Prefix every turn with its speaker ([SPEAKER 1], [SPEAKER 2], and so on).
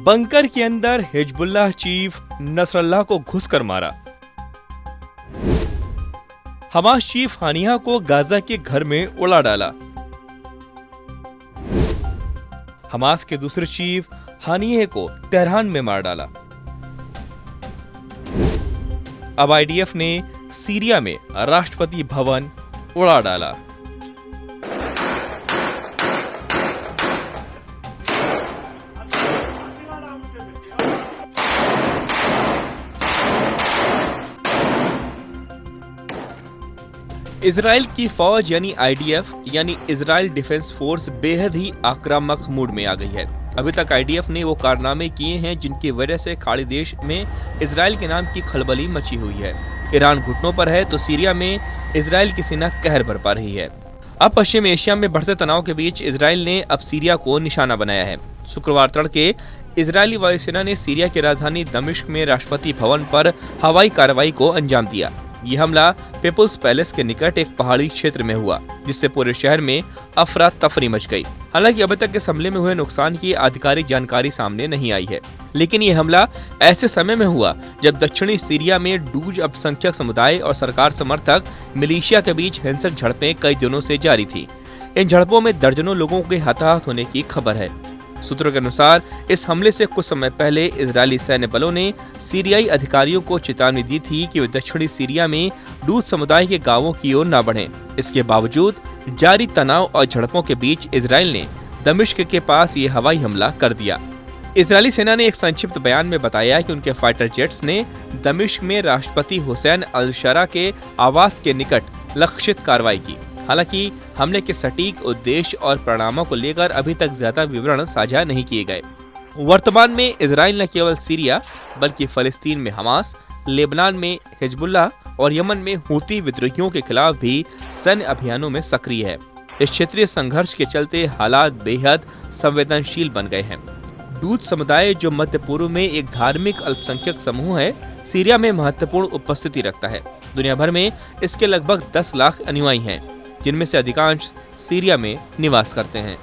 [SPEAKER 1] Bunker के अंदर Hezbollah chief Nasrallah को घुसकर मारा। हमास चीफ हानिया को गाजा के घर में उड़ा डाला। हमास के दूसरे चीफ हानिये को तेहरान में मार डाला। अब आईडीएफ ने सीरिया में राष्ट्रपति भवन उड़ा डाला। इजराइल की फौज यानी आईडीएफ यानी इजराइल डिफेंस फोर्स बेहद ही आक्रामक मूड में आ गई है। अभी तक आईडीएफ ने वो कारनामे किए हैं जिनकी वजह से खाड़ी देश में इजराइल के नाम की खलबली मची हुई है। ईरान घुटनों पर है तो सीरिया में इजराइल की सेना कहर बरपा रही है। अब पश्चिम एशिया में बढ़ते तनाव के बीच इजराइल ने अब सीरिया को निशाना बनाया है। शुक्रवार तड़के इजरायली वायुसेना ने सीरिया की राजधानी दमिश्क में राष्ट्रपति भवन पर हवाई कार्रवाई को अंजाम दिया। ये हमला पीपुल्स पैलेस के निकट एक पहाड़ी क्षेत्र में हुआ, जिससे पूरे शहर में अफरा तफरी मच गई। हालांकि अभी तक इस हमले में हुए नुकसान की आधिकारिक जानकारी सामने नहीं आई है, लेकिन ये हमला ऐसे समय में हुआ जब दक्षिणी सीरिया में डूज अल्पसंख्यक समुदाय और सरकार समर्थक मिलिशिया के बीच हिंसक झड़पें कई दिनों से जारी थी। इन झड़पों में दर्जनों लोगों के हताहत होने की खबर है। सूत्रों के अनुसार इस हमले से कुछ समय पहले इजरायली सैन्य बलों ने सीरियाई अधिकारियों को चेतावनी दी थी कि वे दक्षिणी सीरिया में डूज समुदाय के गांवों की ओर न बढ़ें। इसके बावजूद जारी तनाव और झड़पों के बीच इजराइल ने दमिश्क के पास ये हवाई हमला कर दिया। इजरायली सेना ने एक संक्षिप्त बयान में बताया कि उनके फाइटर जेट्स ने दमिश्क में राष्ट्रपति हुसैन अल शरा के आवास के निकट लक्षित कार्रवाई की। हालांकि हमले के सटीक उद्देश्य और परिणामों को लेकर अभी तक ज्यादा विवरण साझा नहीं किए गए। वर्तमान में इजराइल न केवल सीरिया बल्कि फलस्तीन में हमास, लेबनान में हिजबुल्लाह और यमन में हूती विद्रोहियों के खिलाफ भी सैन्य अभियानों में सक्रिय है। इस क्षेत्रीय संघर्ष के चलते हालात बेहद संवेदनशील बन गए हैं। डूज समुदाय जो मध्य पूर्व में एक धार्मिक अल्पसंख्यक समूह है, सीरिया में महत्वपूर्ण उपस्थिति रखता है। दुनिया भर में इसके लगभग 10 लाख अनुयायी हैं, जिनमें से अधिकांश सीरिया में निवास करते हैं।